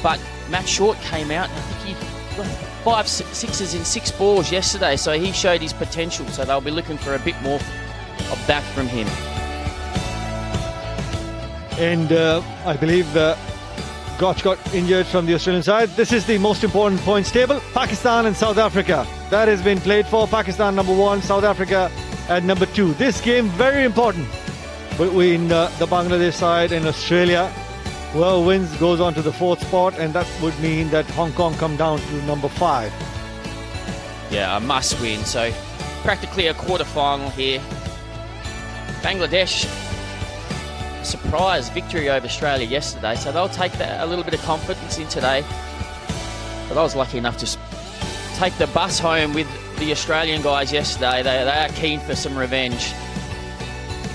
But Matt Short came out, and I think he got 5 sixes in 6 balls yesterday, so he showed his potential. So they'll be looking for a bit more of that from him. And I believe Gotch got injured from the Australian side. This is the most important points table. Pakistan and South Africa. That has been played for. Pakistan number 1, South Africa at number 2. This game very important between the Bangladesh side and Australia. Whoever wins goes on to the 4th spot, and that would mean that Hong Kong come down to number 5. Yeah, a must win. So practically a quarter-final here. Bangladesh, surprise victory over Australia yesterday, so they'll take that, a little bit of confidence in today. But I was lucky enough to take the bus home with the Australian guys yesterday. They are keen for some revenge.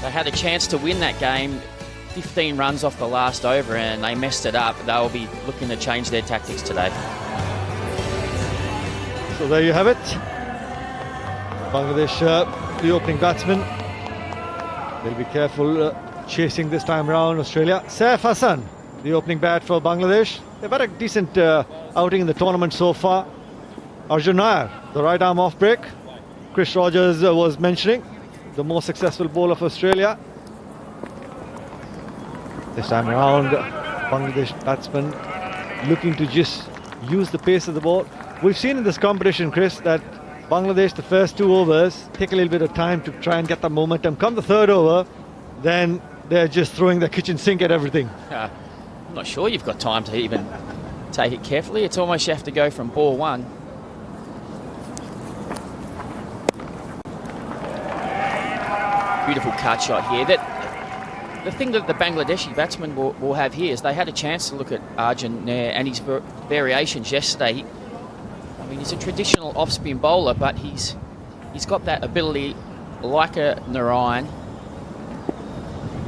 They had a chance to win that game, 15 runs off the last over, and they messed it up. They'll be looking to change their tactics today. So there you have it. Bangladesh, the opening batsman. They'll be careful chasing this time around Australia. Saif Hassan, the opening bat for Bangladesh. They've had a decent outing in the tournament so far. Arjun Nair, the right arm off break. Chris Rogers was mentioning, the most successful bowler for Australia. This time around, Bangladesh batsmen looking to just use the pace of the ball. We've seen in this competition, Chris, that Bangladesh, the first 2 overs, take a little bit of time to try and get the momentum. Come the 3rd over, then they're just throwing the kitchen sink at everything. I'm not sure you've got time to even take it carefully. It's almost you have to go from ball 1. Beautiful cut shot here. The thing that the Bangladeshi batsmen will have here is they had a chance to look at Arjun Nair and his variations yesterday. I mean, he's a traditional off-spin bowler, but he's got that ability, like a Narayan,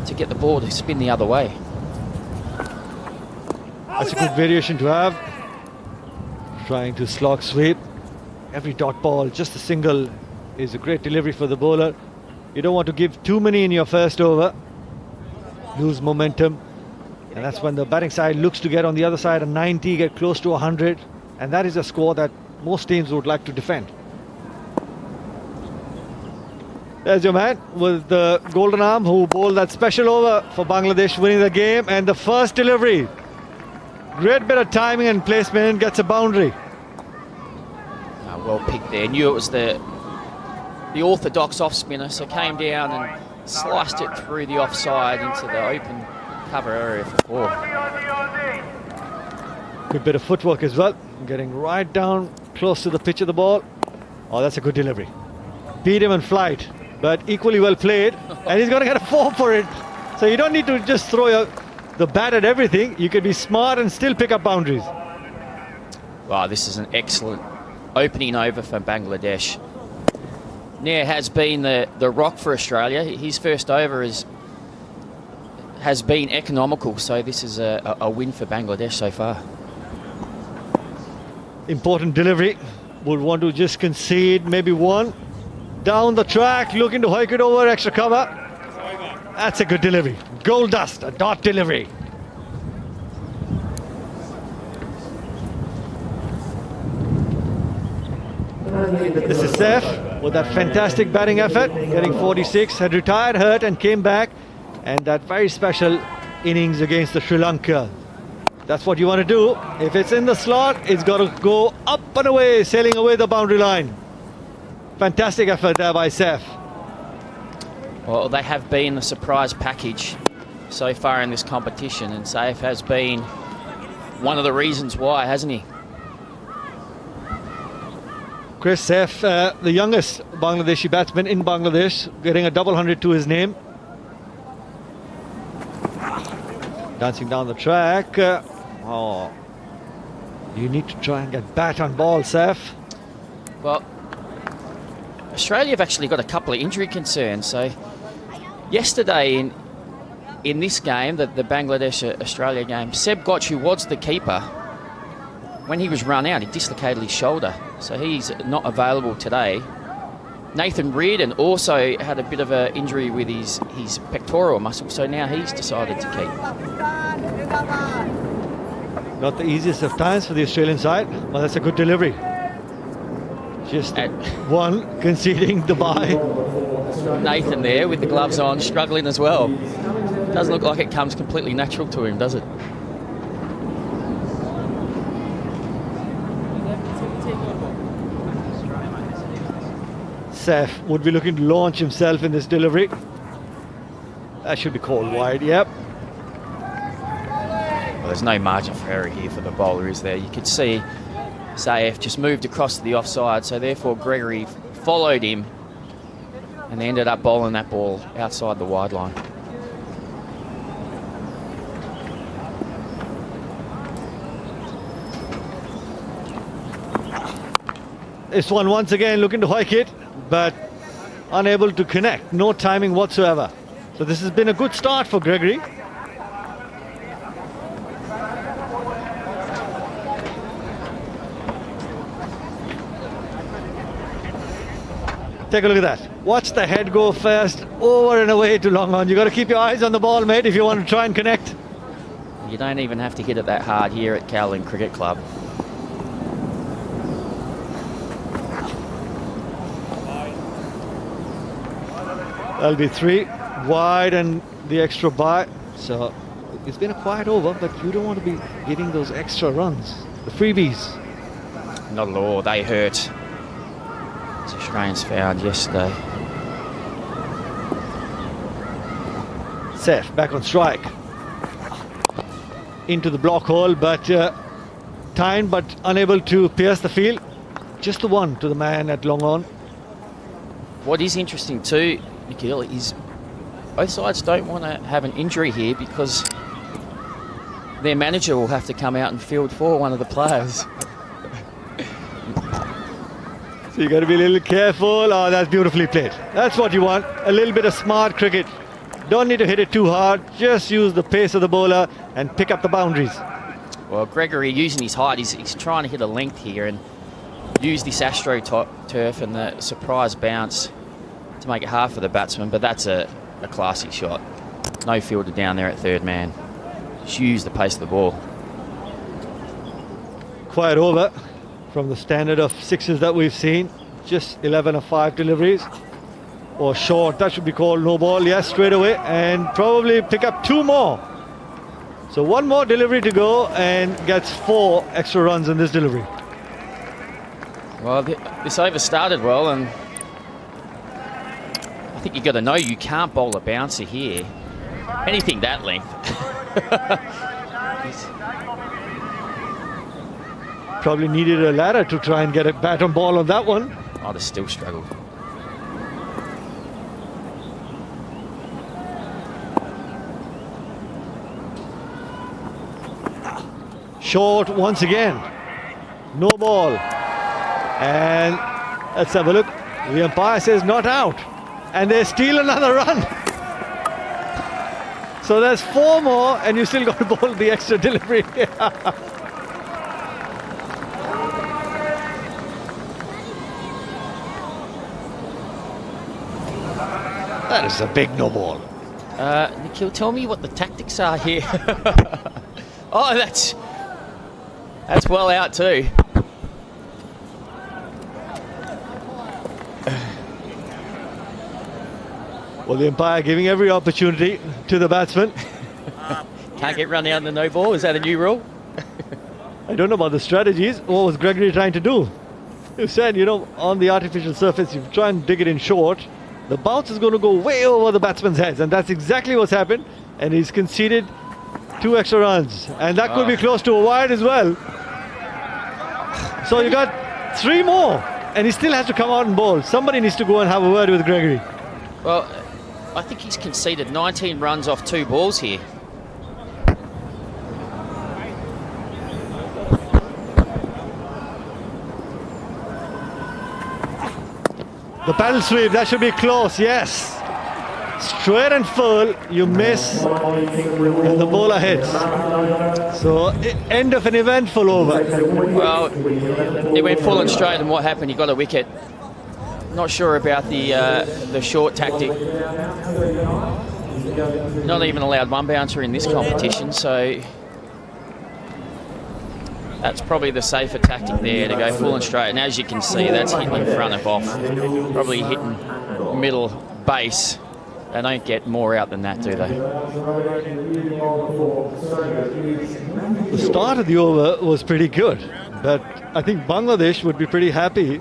to get the ball to spin the other way. That's a good variation to have. Trying to slog sweep. Every dot ball, just a single, is a great delivery for the bowler. You don't want to give too many in your first over. Lose momentum. And that's when the batting side looks to get on the other side a 90, get close to 100. And that is a score that most teams would like to defend. There's your man with the golden arm who bowled that special over for Bangladesh, winning the game. And the first delivery. Great bit of timing and placement, gets a boundary. Well picked there. Knew it was the orthodox off spinner, so came down and sliced it through the offside into the open cover area for 4. Good bit of footwork as well, getting right down close to the pitch of the ball. Oh, that's a good delivery. Beat him in flight, but equally well played, and he's going to get a 4 for it. So you don't need to just throw the bat at everything. You can be smart and still pick up boundaries. Wow, this is an excellent opening over for Bangladesh. Nair has been the rock for Australia. His first over has been economical, so this is a win for Bangladesh so far. Important delivery. Would want to just concede maybe 1. Down the track, looking to hike it over, extra cover. That's a good delivery. Gold dust, a dot delivery. This is Saif with that fantastic batting effort, getting 46, had retired hurt and came back, and that very special innings against the Sri Lanka. That's what you want to do. If it's in the slot, it's got to go up and away, sailing away the boundary line. Fantastic effort there by Saif. Well, they have been the surprise package so far in this competition, and Saif has been one of the reasons why, hasn't he? Chris, Saif, the youngest Bangladeshi batsman in Bangladesh, getting a double 100 to his name. Dancing down the track. You need to try and get bat on ball, Saif. Well, Australia have actually got a couple of injury concerns. So yesterday in this game, the Bangladesh-Australia game, Seb Gotch, who was the keeper, when he was run out, he dislocated his shoulder. So he's not available today. Nathan Reardon also had a bit of an injury with his pectoral muscle, so now he's decided to keep. Not the easiest of times for the Australian side, but that's a good delivery. Just one conceding the bye. Nathan there with the gloves on, struggling as well. Doesn't look like it comes completely natural to him, does it? Seth would be looking to launch himself in this delivery. That should be called wide, yep. Well, there's no margin for error here for the bowler, is there? You could see Saif just moved across to the offside, so therefore Gregory followed him and they ended up bowling that ball outside the wide line. This one once again looking to hike it, but unable to connect. No timing whatsoever. So this has been a good start for Gregory. Take a look at that. Watch the head go first, over and away to long on. You got to keep your eyes on the ball, mate, if you want to try and connect. You don't even have to hit it that hard here at Cowling Cricket Club. That'll be 3 wide and the extra bye. So it's been a quiet over, but you don't want to be getting those extra runs, the freebies. Not at all. They hurt. As Australians found yesterday. Seth back on strike. Into the block hole, but timed but unable to pierce the field. Just the one to the man at long on. What is interesting too, Nikhil, is both sides don't want to have an injury here because their manager will have to come out and field for one of the players. So you got to be a little careful. Oh, that's beautifully played. That's what you want. A little bit of smart cricket. Don't need to hit it too hard. Just use the pace of the bowler and pick up the boundaries. Well, Gregory using his height, he's trying to hit a length here and use this Astro turf and the surprise bounce to make it hard for the batsman, but that's a classy shot. No fielder down there at third man. Just use the pace of the ball. Quiet over from the standard of sixes that we've seen. Just 11 of 5 deliveries. Or short, that should be called no ball. Yes, straight away, and probably pick up 2 more. So 1 more delivery to go and gets 4 extra runs in this delivery. Well, this over started well, and I think you've got to know you can't bowl a bouncer here. Anything that length. Probably needed a ladder to try and get a bat on ball on that one. Oh, they still struggled. Short once again. No ball. And let's have a look. The umpire says not out. And they steal another run. So there's 4 more and you still got to bowl the extra delivery. That is a big no ball. Nikhil, tell me what the tactics are here. Oh, that's well out too. Well, the umpire giving every opportunity to the batsman. Can't get run out in the no ball. Is that a new rule? I don't know about the strategies. What was Gregory trying to do? You said, you know, on the artificial surface, you try and dig it in short. The bounce is going to go way over the batsman's heads, and that's exactly what's happened. And he's conceded 2 extra runs, and that could be close to a wide as well. So you got 3 more, and he still has to come out and bowl. Somebody needs to go and have a word with Gregory. Well, I think he's conceded 19 runs off 2 balls here. The paddle sweep, that should be close, yes. Straight and full, you miss, and the bowler hits. So, end of an eventful over. Well, it went full and straight, and what happened? He got a wicket. Not sure about the short tactic. Not even allowed 1 bouncer in this competition, so That's probably the safer tactic there, to go full and straight. And as you can see, that's hitting in front of off. Probably hitting middle base. They don't get more out than that, do they? The start of the over was pretty good, but I think Bangladesh would be pretty happy.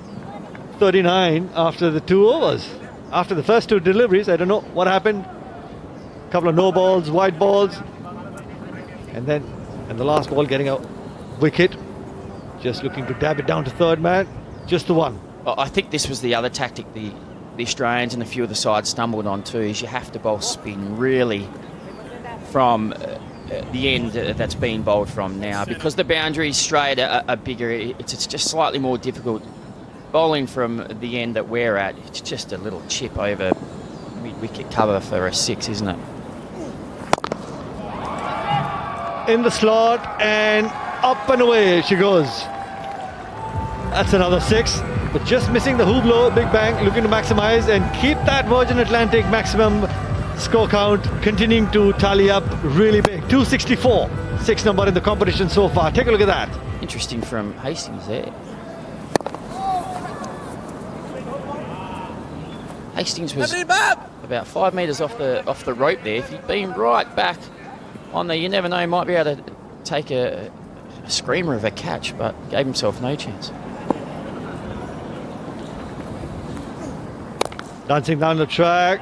39 after the 2 overs. After the first 2 deliveries, I don't know what happened. A couple of no balls, white balls. And then the last ball getting a wicket. Just looking to dab it down to third man. Just the one. Well, I think this was the other tactic the Australians and a few of the sides stumbled on too, is you have to bowl spin really from the end that's been bowled from now. Because the boundaries straight are bigger, it's just slightly more difficult. Bowling from the end that we're at, it's just a little chip over mid-wicket cover for a 6, isn't it? In the slot and up and away she goes. That's another 6, but just missing the Hublot Big Bang, looking to maximise and keep that Virgin Atlantic maximum score count continuing to tally up really big. 264, 6 number in the competition so far. Take a look at that. Interesting from Hastings there. Hastings was about 5 metres off the rope there. If he'd been right back on there, you never know, he might be able to take a screamer of a catch, but gave himself no chance. Dancing down the track,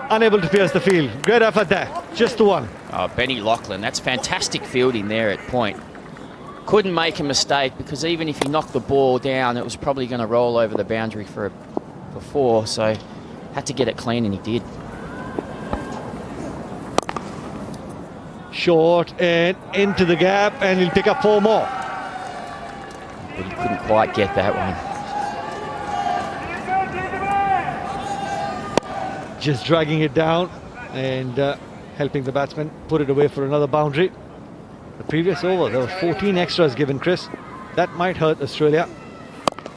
unable to pierce the field. Great effort there, just the one. Oh, Benny Lachlan, that's fantastic fielding there at point. Couldn't make a mistake, because even if he knocked the ball down, it was probably going to roll over the boundary for 4, so had to get it clean, and he did. Short and into the gap, and he'll pick up 4 more. But he couldn't quite get that one. Just dragging it down and helping the batsman put it away for another boundary. The previous over, there were 14 extras given, Chris. That might hurt Australia.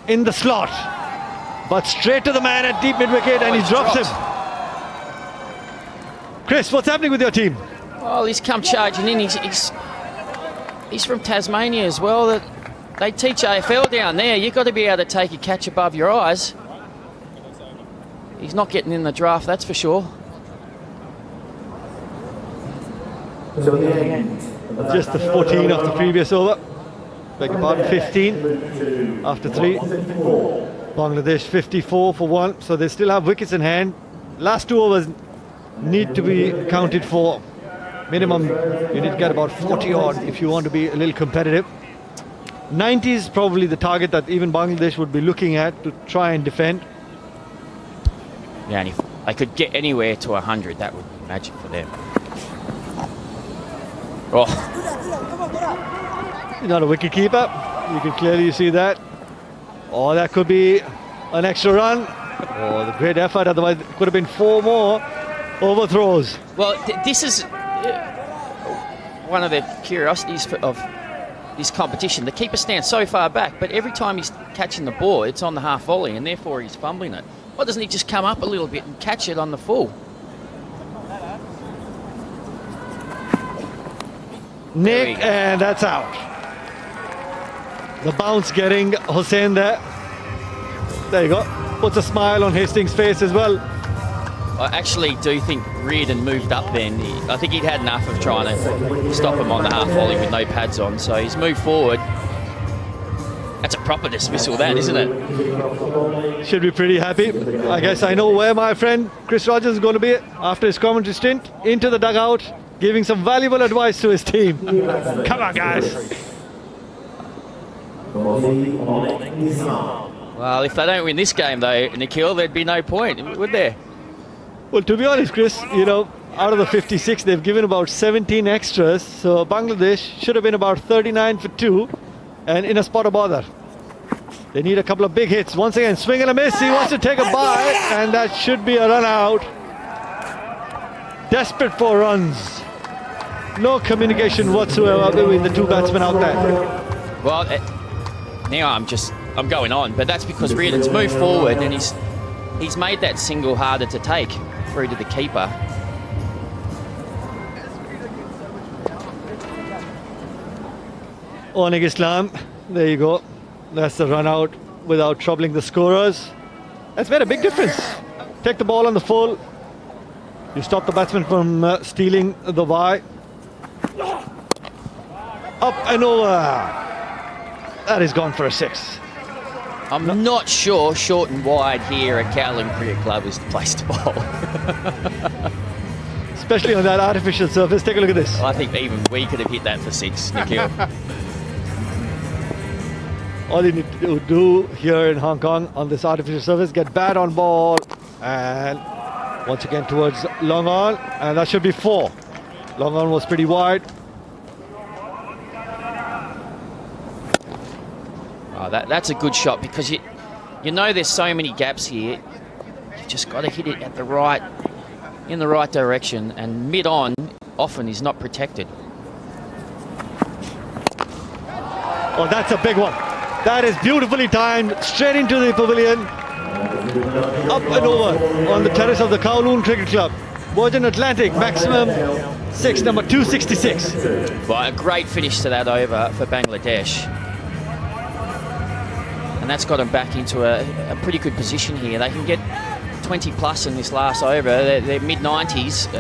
In the slot, but straight to the man at deep mid-wicket, and he drops him. Chris, what's happening with your team? Well, he's come charging in. He's from Tasmania as well. That they teach AFL down there. You've got to be able to take a catch above your eyes. He's not getting in the draft, that's for sure. Just the 14 of the previous over. Beg your pardon, 15 after 3. Bangladesh 54 for 1, so they still have wickets in hand. Last 2 overs need to be counted for. Minimum, you need to get about 40 odd if you want to be a little competitive. 90 is probably the target that even Bangladesh would be looking at to try and defend. Yeah, and if they could get anywhere to 100, that would be magic for them. Oh. He's not a wicket keeper. You can clearly see that. Oh, that could be an extra run. Oh, the great effort. Otherwise, it could have been 4 more overthrows. Well, this is one of the curiosities of this competition. The keeper stands so far back, but every time he's catching the ball, it's on the half volley, and therefore he's fumbling it. Why doesn't he just come up a little bit and catch it on the full? Nick, and that's out. The bounce getting Hussain there. There you go. Puts a smile on Hastings' face as well. I actually do think Reardon moved up then. I think he'd had enough of trying to stop him on the half volley with no pads on, so he's moved forward. That's a proper dismissal, that, isn't it? Should be pretty happy. I guess I know where my friend Chris Rogers is going to be after his commentary stint. Into the dugout, giving some valuable advice to his team. Come on, guys. Well, if they don't win this game, though, Nikhil, there'd be no point, would there? Well, to be honest, Chris, you know, out of the 56, they've given about 17 extras. So Bangladesh should have been about 39 for 2. And in a spot of bother. They need a couple of big hits. Once again, swing and a miss. He wants to take a bite, and that should be a run out. Desperate for runs. No communication whatsoever between the 2 batsmen out there. Well, now I'm going on, but that's because Reardon's moved forward and he's made that single harder to take through to the keeper. Onig Islam. There you go. That's the run out without troubling the scorers. That's made a big difference. Take the ball on the full. You stop the batsman from stealing the Y. Up and over. That is gone for a 6. I'm not sure short and wide here at Cowling Cricket Club is the place to bowl. Especially on that artificial surface. Take a look at this. I think even we could have hit that for 6, Nikhil. All you need to do here in Hong Kong on this artificial surface, get bat on ball, and once again towards long on, and that should be 4. Long on was pretty wide. Oh, that's a good shot because you know there's so many gaps here. You just got to hit it at in the right direction, and mid-on often is not protected. Oh, that's a big one. That is beautifully timed, straight into the pavilion. Up and over on the terrace of the Kowloon Cricket Club. Virgin Atlantic, maximum 6, number 266. Well, a great finish to that over for Bangladesh. And that's got them back into a pretty good position here. They can get 20 plus in this last over. They're mid-90s.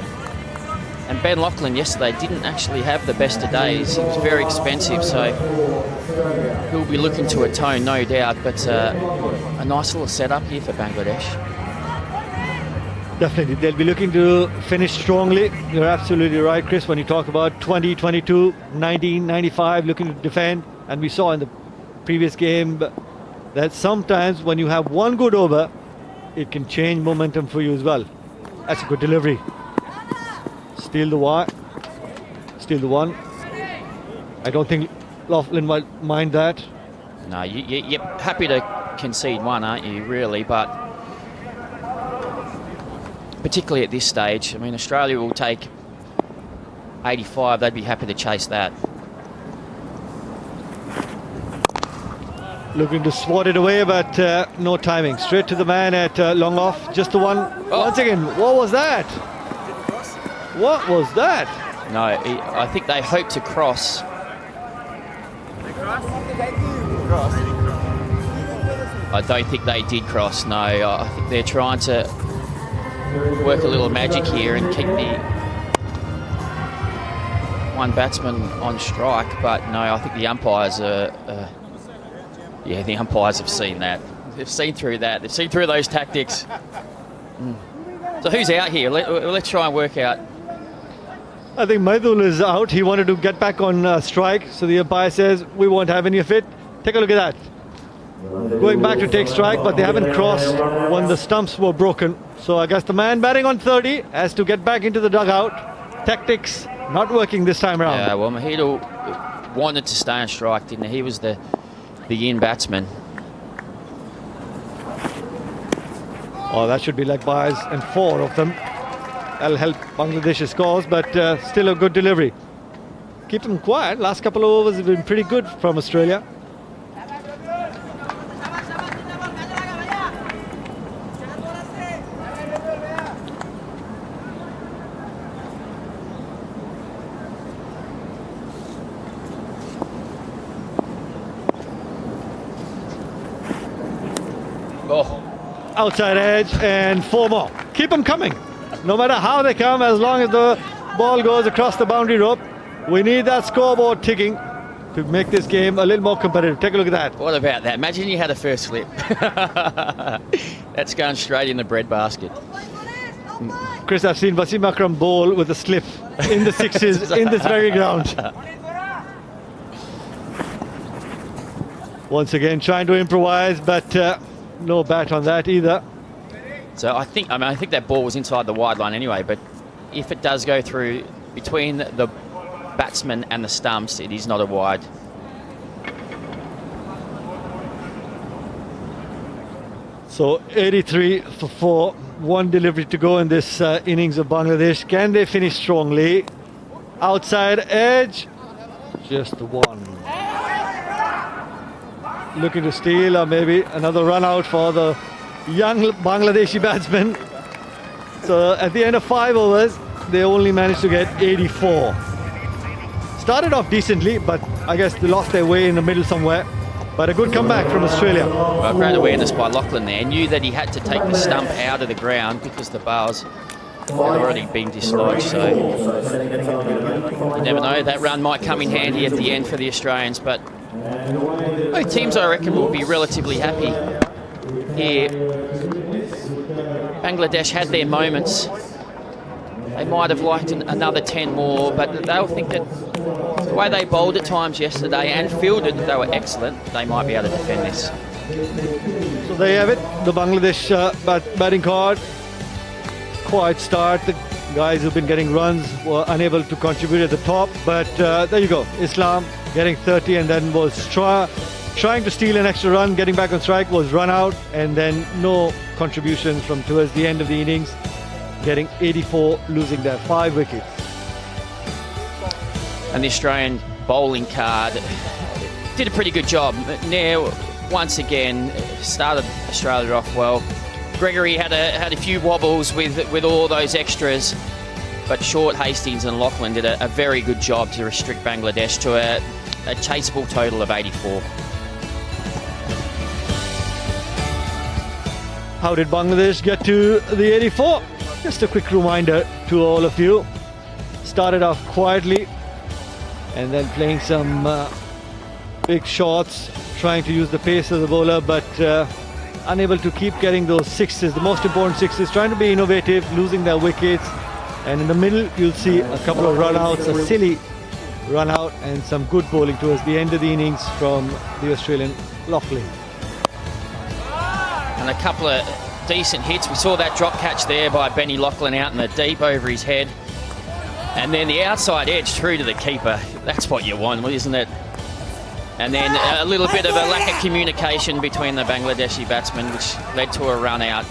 And Ben Lachlan yesterday didn't actually have the best of days. He was very expensive, so he'll be looking to atone, no doubt. But a nice little setup here for Bangladesh. Definitely, they'll be looking to finish strongly. You're absolutely right, Chris, when you talk about 20, 22, 19, 95, looking to defend. And we saw in the previous game that sometimes when you have one good over, it can change momentum for you as well. That's a good delivery. Steal the Y. Steal the 1. I don't think Lachlan might mind that. No, you're happy to concede 1, aren't you, really? But particularly at this stage, I mean, Australia will take 85. They'd be happy to chase that. Looking to swat it away, but no timing. Straight to the man at long off. Just the one. Oh. Once again, what was that? What was that? No, I think they hope to cross. I don't think they did cross, no. I think they're trying to work a little magic here and keep the one batsman on strike, but no, I think the umpires are... yeah, the umpires have seen that. They've seen through that. They've seen through those tactics. So who's out here? Let's try and work out. I think Maidul is out. He wanted to get back on strike, so the umpire says, we won't have any of it. Take a look at that. Going back to take strike, but they haven't crossed when the stumps were broken. So I guess the man batting on 30 has to get back into the dugout. Tactics not working this time around. Yeah, well, Mahidul wanted to stay on strike, didn't he? He was the in batsman. Oh, that should be leg byes, and 4 of them. That'll help Bangladesh's scores, but still a good delivery. Keep them quiet. Last couple of overs have been pretty good from Australia. Oh. Outside edge and 4 more. Keep them coming. No matter how they come, as long as the ball goes across the boundary rope, we need that scoreboard ticking to make this game a little more competitive. Take a look at that. What about that? Imagine you had a first slip. That's going straight in the breadbasket. Chris, I've seen Wasim Akram bowl with a slip in the 6s in this very ground. Once again, trying to improvise, but no bat on that either. So I think that ball was inside the wide line anyway, but if it does go through between the batsman and the stumps, it is not a wide. So 83 for 4, 1 delivery to go in this innings of Bangladesh. Can they finish strongly? Outside edge, just the 1. Looking to steal, or maybe another run out for the young Bangladeshi batsmen. So at the end of 5 overs, they only managed to get 84. started off decently, but I guess they lost their way in the middle somewhere. But a good comeback from Australia. Well, great awareness by Lachlan there. Knew that he had to take the stump out of the ground because the bars had already been dislodged. So you never know, that run might come in handy at the end for the Australians. But both teams, I reckon, will be relatively happy here. Bangladesh had their moments. They might have liked another 10 more, but they'll think that the way they bowled at times yesterday and fielded, they were excellent. They might be able to defend this. So there you have it, the Bangladesh batting card. Quiet start. The guys who've been getting runs were unable to contribute at the top, but there you go. Islam getting 30 and then was trying to steal an extra run, getting back on strike, was run out, and then no contributions from towards the end of the innings, getting 84, losing their 5 wickets. And the Australian bowling card did a pretty good job. Nair, once again, started Australia off well. Gregory had a few wobbles with all those extras, but Short, Hastings and Lachlan did a very good job to restrict Bangladesh to a chaseable total of 84. How did Bangladesh get to the 84? Just a quick reminder to all of you. Started off quietly and then playing some big shots, trying to use the pace of the bowler, but unable to keep getting those sixes, the most important sixes, trying to be innovative, losing their wickets. And in the middle, you'll see a couple of run-outs, a silly run-out, and some good bowling towards the end of the innings from the Australian Lachlan. And a couple of decent hits. We saw that drop catch there by Benny Lachlan out in the deep over his head. And then the outside edge through to the keeper. That's what you want, isn't it? And then a little bit of a lack of communication between the Bangladeshi batsmen, which led to a run out.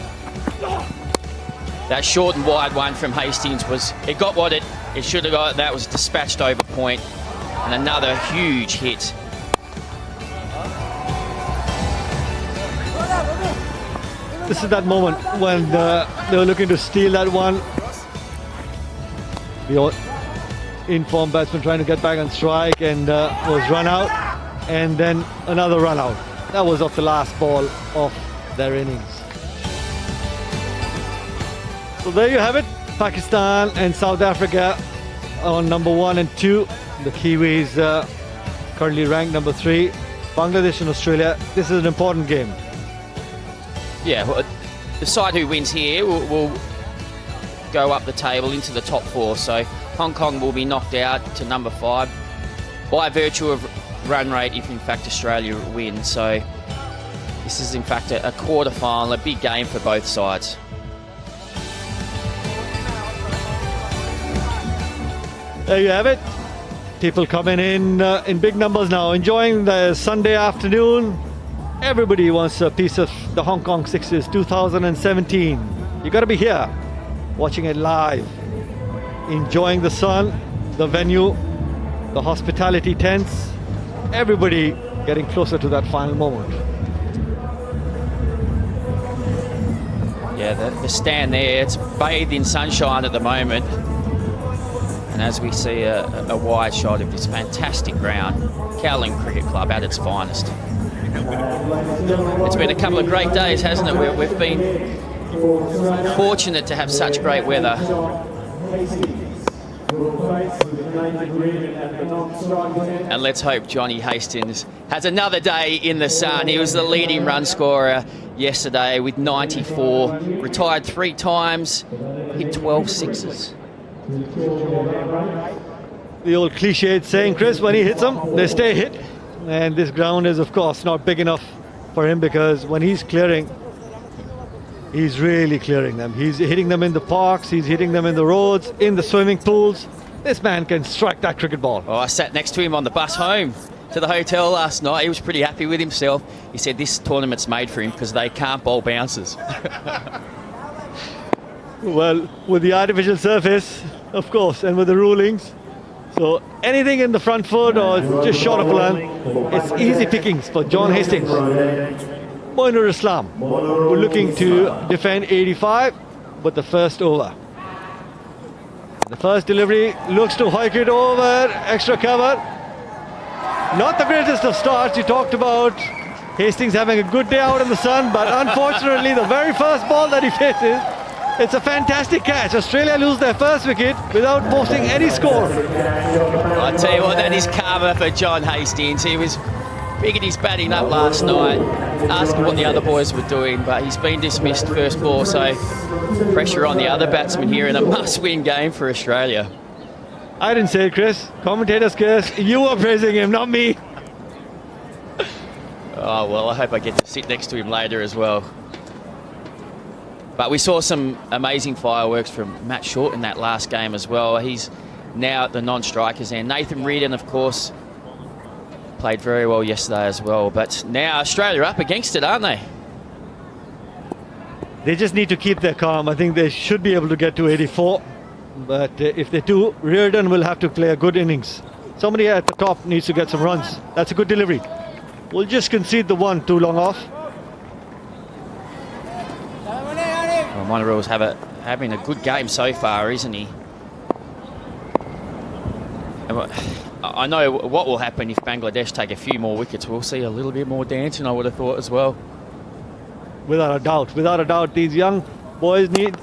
That short and wide one from Hastings it got what it should have got. That was dispatched over point. And another huge hit. This is that moment when they were looking to steal that one. The in-form batsman trying to get back on strike and was run out. And then another run out. That was off the last ball of their innings. So there you have it. Pakistan and South Africa on number 1 and 2. The Kiwis currently ranked number 3. Bangladesh and Australia. This is an important game. Yeah, well, the side who wins here will go up the table into the top 4. So Hong Kong will be knocked out to number 5 by virtue of run rate if in fact Australia wins. So this is in fact a quarter final, a big game for both sides. There you have it. People coming in big numbers now, enjoying the Sunday afternoon. Everybody wants a piece of the Hong Kong Sixers 2017. You got to be here, watching it live, enjoying the sun, the venue, the hospitality tents. Everybody getting closer to that final moment. Yeah, the stand there, it's bathed in sunshine at the moment. And as we see a wide shot of this fantastic ground, Kowloon Cricket Club at its finest. It's been a couple of great days, hasn't it? We've been fortunate to have such great weather. And let's hope Johnny Hastings has another day in the sun. He was the leading run scorer yesterday with 94, retired 3 times, hit 12 sixes. The old cliched saying, Chris, when he hits them, they stay hit. And this ground is, of course, not big enough for him, because when he's clearing, he's really clearing them. He's hitting them in the parks, he's hitting them in the roads, in the swimming pools. This man can strike that cricket ball. Oh, I sat next to him on the bus home to the hotel last night. He was pretty happy with himself. He said this tournament's made for him because they can't bowl bouncers. Well, with the artificial surface, of course, and with the rulings, so anything in the front foot or just short of land, it's easy pickings for John Hastings. Moinur Islam, we're looking to defend 85 with the first over. The first delivery looks to hike it over, extra cover. Not the greatest of starts. You talked about Hastings having a good day out in the sun, but unfortunately the very first ball that he faces, it's a fantastic catch. Australia lose their first wicket without posting any score. I tell you what, that is karma for John Hastings. He was big at his batting up last night, asking what the other boys were doing, but he's been dismissed first ball, so pressure on the other batsmen here in a must-win game for Australia. I didn't say it, Chris. Commentators, Chris, you were praising him, not me. Oh, well, I hope I get to sit next to him later as well. But we saw some amazing fireworks from Matt Short in that last game as well. He's now at the non-strikers end. Nathan Reardon, of course, played very well yesterday as well. But now Australia are up against it, aren't they? They just need to keep their calm. I think they should be able to get to 84. But if they do, Reardon will have to play a good innings. Somebody at the top needs to get some runs. That's a good delivery. We'll just concede the one too long off. Well, Monoreel's having a good game so far, isn't he? And I know what will happen if Bangladesh take a few more wickets. We'll see a little bit more dancing, I would have thought as well. Without a doubt, these young boys need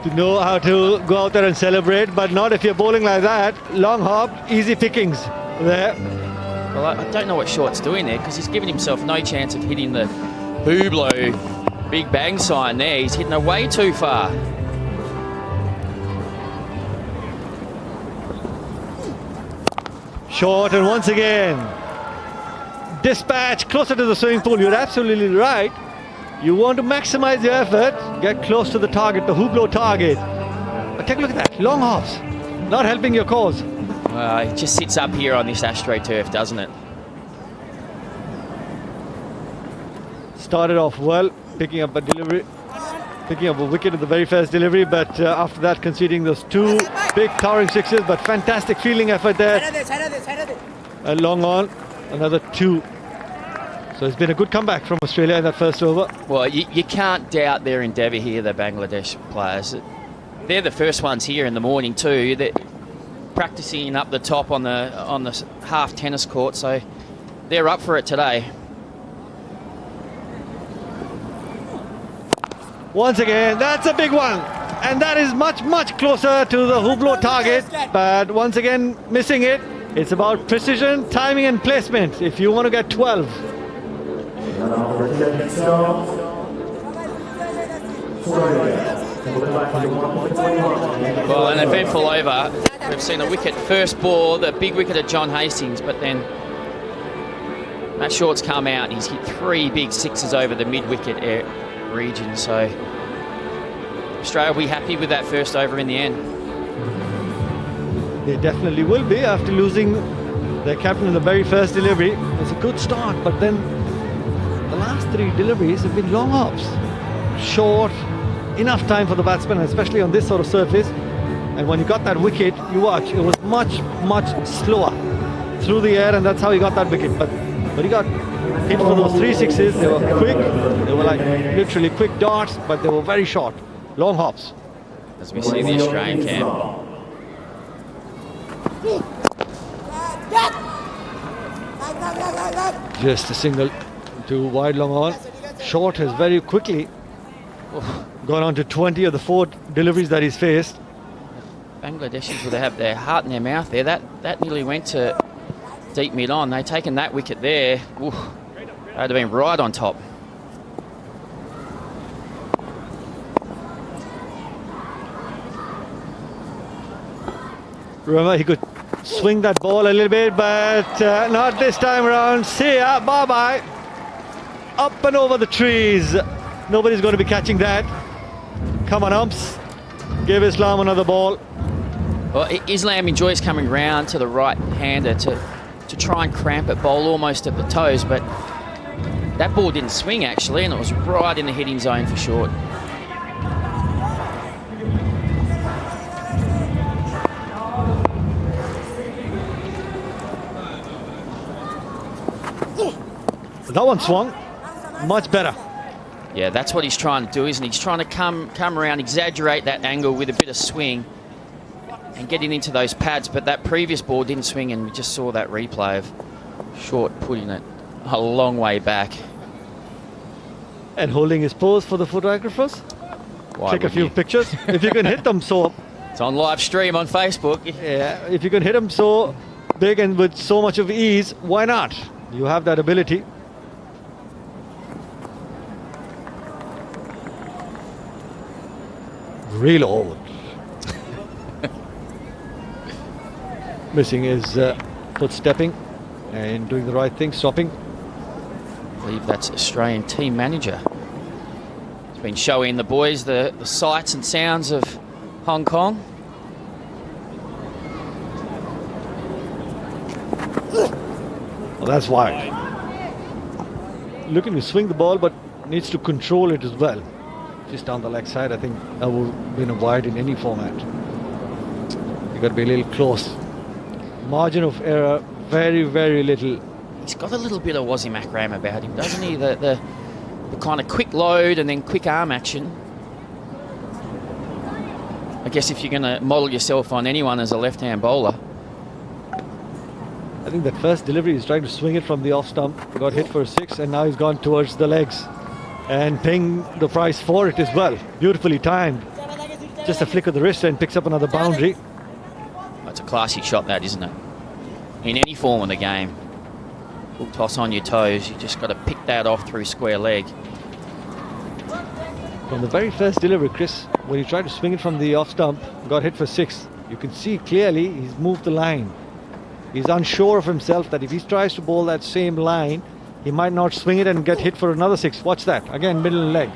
to know how to go out there and celebrate, but not if you're bowling like that. Long hop, easy pickings there. Well, I don't know what Short's doing there, because he's given himself no chance of hitting the Hublot big bang sign there. He's hitting it way too far. Short, and once again, dispatch closer to the swimming pool. You're absolutely right. You want to maximize your effort, get close to the target, the Hublot target. But take a look at that, long hops, not helping your cause. It just sits up here on this AstroTurf, doesn't it? Started off well, picking up a delivery, picking up a wicket at the very first delivery, but after that conceding those two big towering sixes, but fantastic fielding effort there. And long on, another two. So it's been a good comeback from Australia in that first over. Well, you can't doubt their endeavour here, the Bangladesh players. They're the first ones here in the morning too. They're practicing up the top on the half tennis court, so they're up for it today. Once again, that's a big one, and that is much closer to the Hublot target, but once again missing it. It's about precision, timing and placement if you want to get 12. Well, an eventful over. We've seen a wicket first ball, the big wicket of John Hastings, but then Matt Short's come out and he's hit three big sixes over the mid-wicket region, so Australia will be happy with that first over in the end. They definitely will be after losing their captain in the very first delivery. It's a good start, but then the last three deliveries have been long hops. Short, enough time for the batsman, especially on this sort of surface. And when he got that wicket, you watch, it was much slower through the air, and that's how he got that wicket. But he got hit for those three sixes. They were quick, they were like literally quick darts, but they were very short, long hops. As we see the Australian camp. Just a single to wide long on. Short has very quickly gone on to 20 of the 4 deliveries that he's faced. Bangladeshis would have their heart in their mouth there. That nearly went to deep mid on. They've taken that wicket there. Ooh, they'd have been right on top. Remember, he could swing that ball a little bit, but not this time around. See ya, bye-bye. Up and over the trees. Nobody's going to be catching that. Come on, umps. Give Islam another ball. Well, Islam enjoys coming round to the right-hander to try and cramp it, bowl almost at the toes, but that ball didn't swing, actually, and it was right in the hitting zone for Short. That one swung much better. Yeah, that's what he's trying to do, isn't he? He's trying to come around, exaggerate that angle with a bit of swing and get it into those pads. But that previous ball didn't swing, and we just saw that replay of Short putting it a long way back. And holding his pose for the photographers. Why Take a few pictures. If you can hit them so... It's on live stream on Facebook. Yeah, if you can hit them so big and with so much of ease, why not? You have that ability. Reload. Missing his foot stepping and doing the right thing, stopping. I believe that's Australian team manager. He's been showing the boys the sights and sounds of Hong Kong. Well, that's wide. Looking to swing the ball, but needs to control it as well. Just down the leg side, I think that would have been a wide in any format. You've got to be a little close. Margin of error, very, very little. He's got a little bit of Wazimak Ram about him, doesn't he? The kind of quick load and then quick arm action. I guess if you're going to model yourself on anyone as a left-hand bowler. I think that first delivery, he's trying to swing it from the off stump, got hit for a 6, and now he's gone towards the legs and paying the price for it as well. Beautifully timed. Just a flick of the wrist and picks up another boundary. That's a classy shot, that, isn't it? In any form of the game. Full toss on your toes, you just got to pick that off through square leg. From the very first delivery, Chris, when he tried to swing it from the off stump, got hit for 6. You can see clearly he's moved the line. He's unsure of himself that if he tries to bowl that same line, he might not swing it and get hit for another 6. Watch that. Again, middle leg.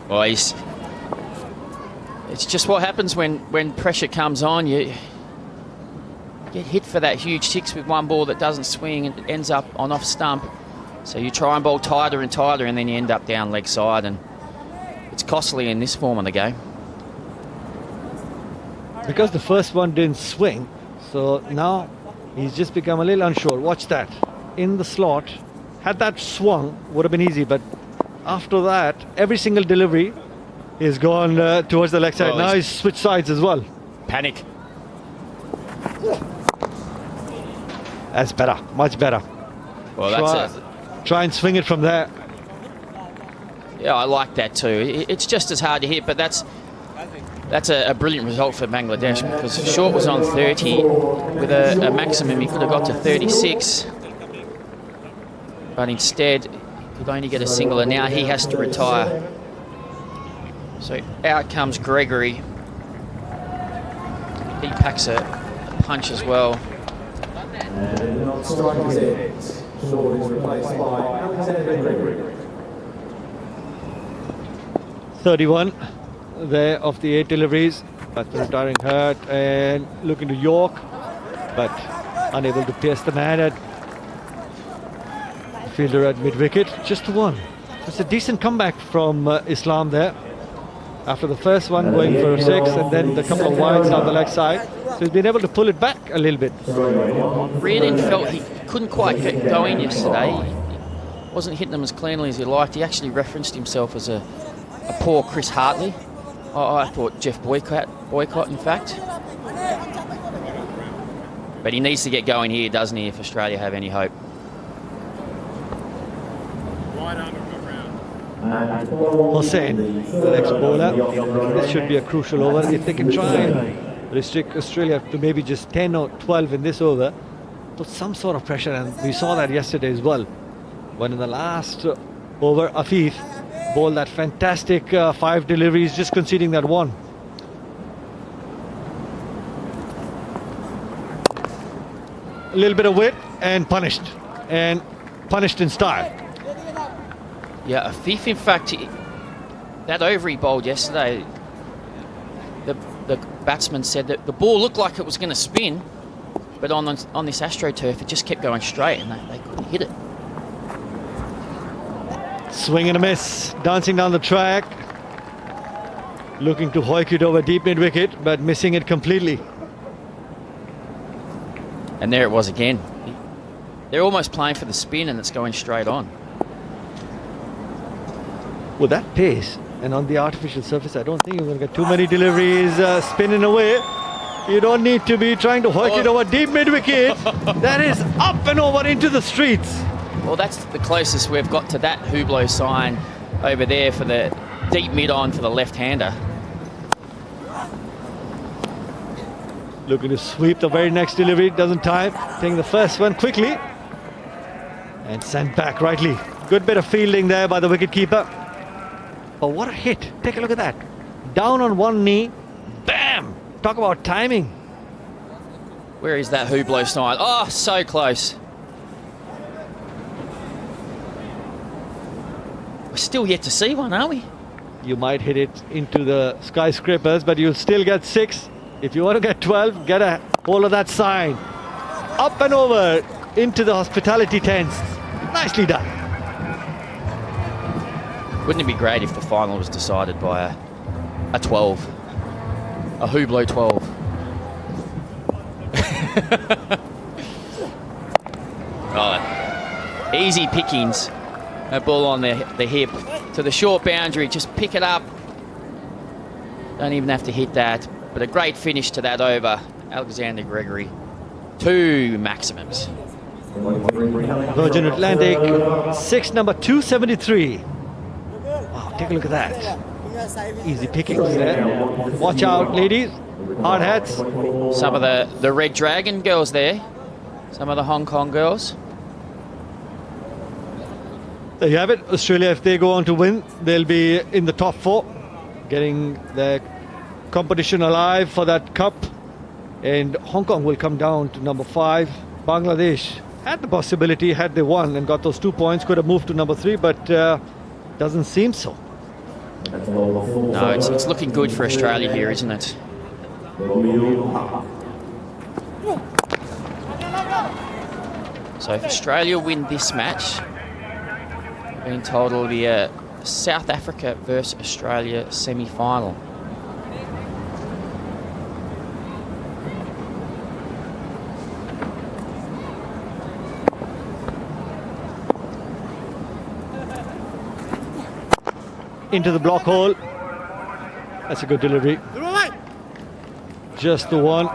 Well, it's just what happens when pressure comes on. You get hit for that huge 6 with one ball that doesn't swing and ends up on off stump. So you try and bowl tighter and tighter, and then you end up down leg side, and it's costly in this form of the game. Because the first one didn't swing, so now he's just become a little unsure. Watch that. In the slot, had that swung, would have been easy, but after that, every single delivery is gone towards the leg side. Now he's switched sides as well. Panic. That's better, much better. Well, that's try and swing it from there. Yeah, I like that too. It's just as hard to hit, but that's a brilliant result for Bangladesh, because Short was on 30 with a maximum. He could have got to 36, but instead he could only get a single, and now he has to retire. So out comes Gregory. He packs a punch as well. And striking it, Short is replaced by Alexander Gregory. 31 there of the 8 deliveries. But retiring hurt and looking to York, but unable to pierce the man at fielder at mid-wicket. Just to 1. It's a decent comeback from Islam there. After the first one going for a 6 and then the couple of wides down the leg side. So he's been able to pull it back a little bit. Reardon felt he couldn't quite get going yesterday. He wasn't hitting them as cleanly as he liked. He actually referenced himself as a poor Chris Hartley. I thought Jeff Boycott in fact. But he needs to get going here, doesn't he, if Australia have any hope. Hossain, the next bowler. This should be a crucial over. If they can try and restrict Australia to maybe just 10 or 12 in this over, put some sort of pressure, and we saw that yesterday as well. When in the last over, Afif bowled that fantastic 5 deliveries, just conceding that 1. A little bit of wit and punished in style. Yeah, Afif, in fact, that over he bowled yesterday, the batsman said that the ball looked like it was going to spin, but on this AstroTurf it just kept going straight, and they couldn't hit it. Swing and a miss, dancing down the track, looking to hoik it over deep mid-wicket, but missing it completely. And there it was again. They're almost playing for the spin, and it's going straight on. With that pace and on the artificial surface, I don't think you're going to get too many deliveries spinning away. You don't need to be trying to hoik it over deep mid-wicket. That is up and over into the streets. Well, that's the closest we've got to that Hublot sign over there for the deep mid-on for the left-hander. Looking to sweep the very next delivery, doesn't time. Taking the first one quickly. And sent back rightly. Good bit of fielding there by the wicketkeeper. But what a hit. Take a look at that. Down on one knee. Bam! Talk about timing. Where is that Hublot sign? Oh, so close. We're still yet to see one, aren't we? You might hit it into the skyscrapers, but you'll still get 6. If you want to get 12, get a hold of that sign. Up and over into the hospitality tents. Nicely done. Wouldn't it be great if the final was decided by a 12? A Hublot 12. Oh, easy pickings. A ball on the hip to the short boundary. Just pick it up. Don't even have to hit that. But a great finish to that over. Alexander Gregory. 2 maximums. Virgin Atlantic, 6 number 273. Wow, take a look at that. Easy pickings there. Watch out, ladies. Hard hats. Some of the Red Dragon girls there. Some of the Hong Kong girls. There you have it. Australia, if they go on to win, they'll be in the top 4, getting their competition alive for that cup. And Hong Kong will come down to number 5. Bangladesh had the possibility, had they won and got those 2 points, could have moved to number 3, but doesn't seem so. No, it's looking good for Australia here, isn't it? So if Australia win this match, I've been told it'll be a South Africa versus Australia semi-final. Into the block hole. That's a good delivery. Just the one.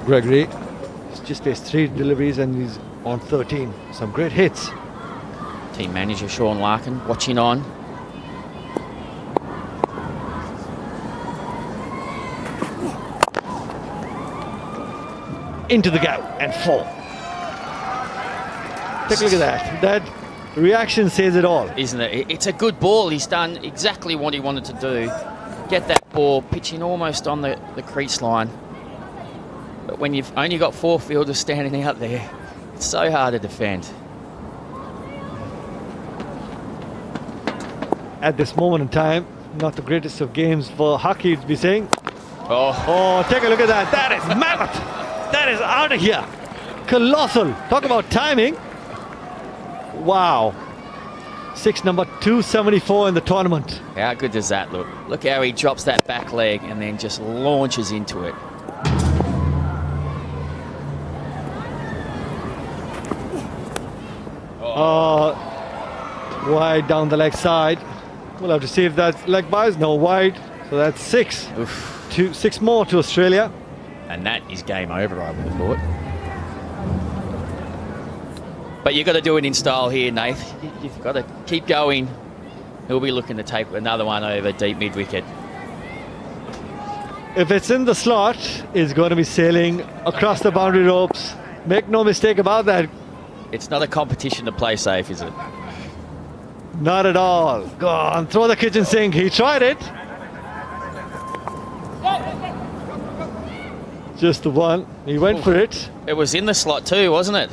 Gregory just faced 3 deliveries and he's on 13. Some great hits. Team manager Sean Larkin watching on. Into the gap and 4. Take a look at that. That reaction says it all. Isn't it? It's a good ball. He's done exactly what he wanted to do. Get that ball pitching almost on the crease line. But when you've only got 4 fielders standing out there, it's so hard to defend. At this moment in time, not the greatest of games for hockey to be saying. Oh, take a look at that. That is mammoth. That is out of here. Colossal. Talk about timing. Wow. 6 number 274 in the tournament. How good does that look? Look how he drops that back leg and then just launches into it. Wide down the leg side. We'll have to see if that leg buys. No, wide. So that's 6. 6 more to Australia. And that is game over, I would have thought. But you've got to do it in style here, Nath. You've got to keep going. He'll be looking to take another one over deep mid-wicket. If it's in the slot, it's going to be sailing across the boundary ropes. Make no mistake about that. It's not a competition to play safe, is it? Not at all. Go on, throw the kitchen sink. He tried it. Just the one. He went for it. It was in the slot too, wasn't it?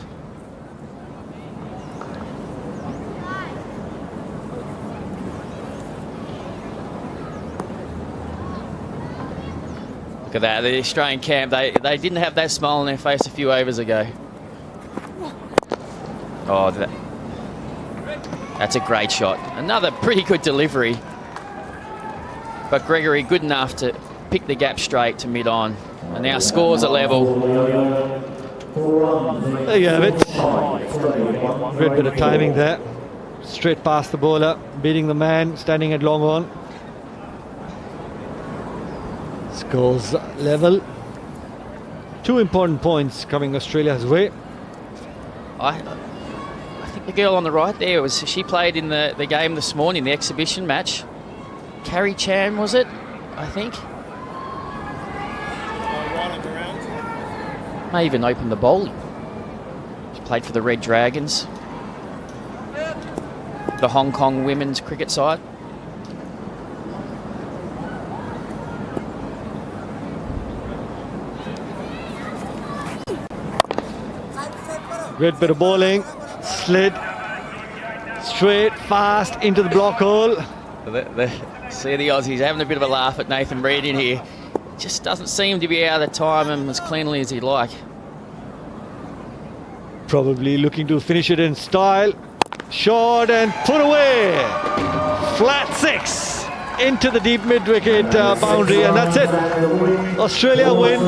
Look at that, the Australian camp, they didn't have that smile on their face a few overs ago. Oh, that's a great shot. Another pretty good delivery. But Gregory good enough to pick the gap straight to mid-on. And now scores at level. There you have it. Great bit of timing there. straight past the bowler, beating the man standing at long on. Scores level. 2 important points coming Australia's way. I think the girl on the right there she played in the game this morning, the exhibition match. Carrie Chan, was it? I think. May even open the bowling. She played for the Red Dragons, the Hong Kong women's cricket side. Great bit of bowling. Slid straight, fast into the block hole. See the Aussies having a bit of a laugh at Nathan Reardon here. Just doesn't seem to be out of time and as cleanly as he'd like. Probably looking to finish it in style. Short and put away. Flat 6 into the deep mid-wicket boundary, and that's it. Australia win.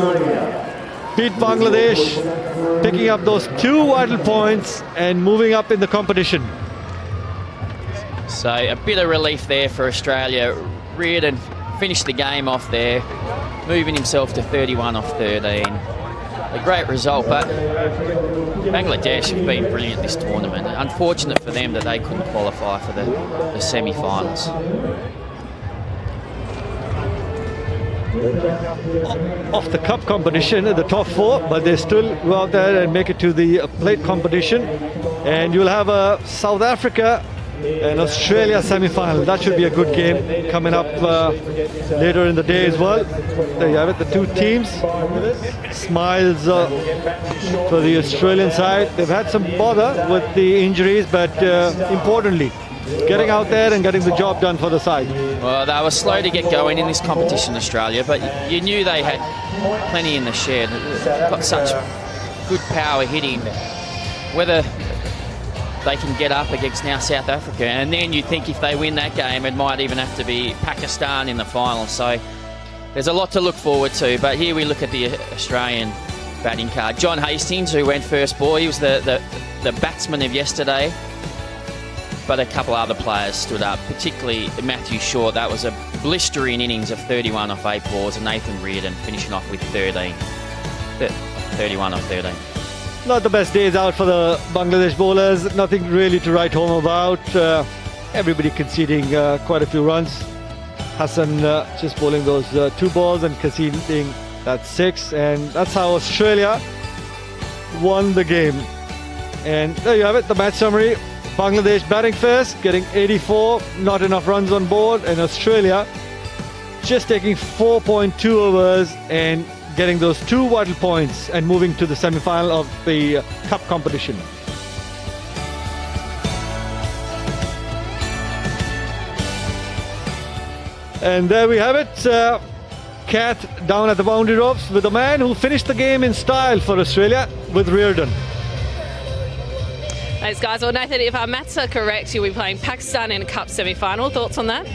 Beat Bangladesh, picking up those 2 vital points and moving up in the competition. So a bit of relief there for Australia. Reardon finished the game off there, moving himself to 31 off 13. A great result, but Bangladesh have been brilliant this tournament. Unfortunate for them that they couldn't qualify for the semi-finals. Off the cup competition, the top 4, but they still go out there and make it to the plate competition. And you'll have a South Africa and Australia semi-final. That should be a good game coming up later in the day as well. There you have it, the 2 teams. Smiles for the Australian side. They've had some bother with the injuries, but importantly, getting out there and getting the job done for the side. Well, they were slow to get going in this competition, Australia, but you knew they had plenty in the shed. Got such good power hitting. Whether they can get up against now South Africa, and then you think if they win that game, it might even have to be Pakistan in the final. So there's a lot to look forward to. But here we look at the Australian batting card. John Hastings, who went first ball, he was the batsman of yesterday. But a couple other players stood up, particularly Matthew Short. That was a blistering innings of 31 off 8 balls, and Nathan Reardon finishing off with 31 off 13. Not the best days out for the Bangladesh bowlers. Nothing really to write home about. Everybody conceding quite a few runs. Hassan just bowling those 2 balls and conceding that 6. And that's how Australia won the game. And there you have it, the match summary. Bangladesh batting first, getting 84, not enough runs on board. And Australia just taking 4.2 overs and getting those 2 vital points and moving to the semi-final of the cup competition. And there we have it. Cat down at the boundary ropes with a man who finished the game in style for Australia with Reardon. Thanks, guys. Well, Nathan, if our maths are correct, you'll be playing Pakistan in a cup semi-final. Thoughts on that?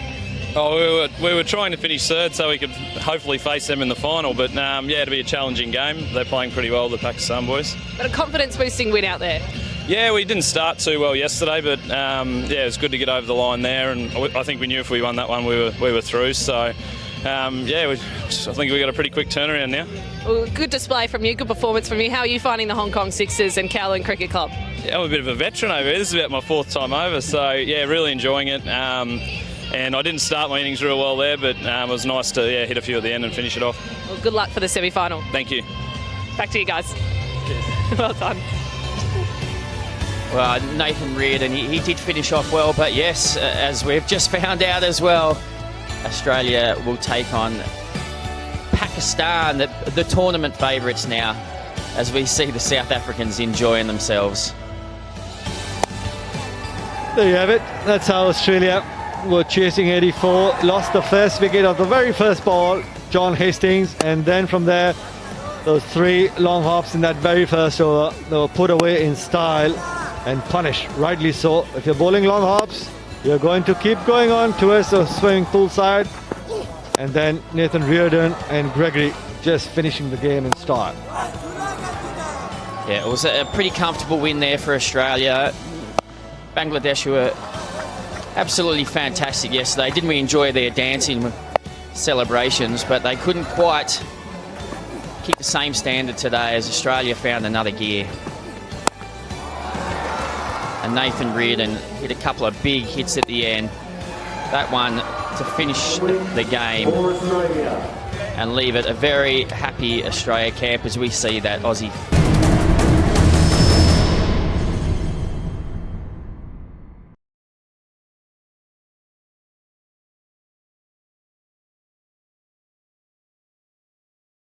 Oh, we were trying to finish third so we could hopefully face them in the final, but yeah, it'll be a challenging game. They're playing pretty well, the Pakistan boys. But a confidence-boosting win out there. Yeah, we didn't start too well yesterday, but yeah, it was good to get over the line there, and I think we knew if we won that one, we were through. So yeah, I think we got a pretty quick turnaround now. Well, good display from you, good performance from you. How are you finding the Hong Kong Sixers and Kowloon Cricket Club? Yeah, I'm a bit of a veteran over here. This is about my 4th time over, so yeah, really enjoying it. And I didn't start my innings real well there, but it was nice to hit a few at the end and finish it off. Well, good luck for the semi-final. Thank you. Back to you guys. Well done. Well, Nathan Reardon, he did finish off well, but yes, as we've just found out as well, Australia will take on Pakistan, the tournament favourites now, as we see the South Africans enjoying themselves. There you have it. That's how Australia were chasing 84, lost the first wicket of the very first ball, John Hastings, and then from there, those 3 long hops in that very first over, they were put away in style and punished, rightly so. If you're bowling long hops, you're going to keep going on towards the swimming pool side, and then Nathan Reardon and Gregory just finishing the game in style. Yeah, it was a pretty comfortable win there for Australia. Bangladesh, who were absolutely fantastic yesterday. Didn't we enjoy their dancing celebrations, but they couldn't quite keep the same standard today as Australia found another gear. And Nathan Reardon hit a couple of big hits at the end. That one to finish the game and leave it a very happy Australia camp as we see that Aussie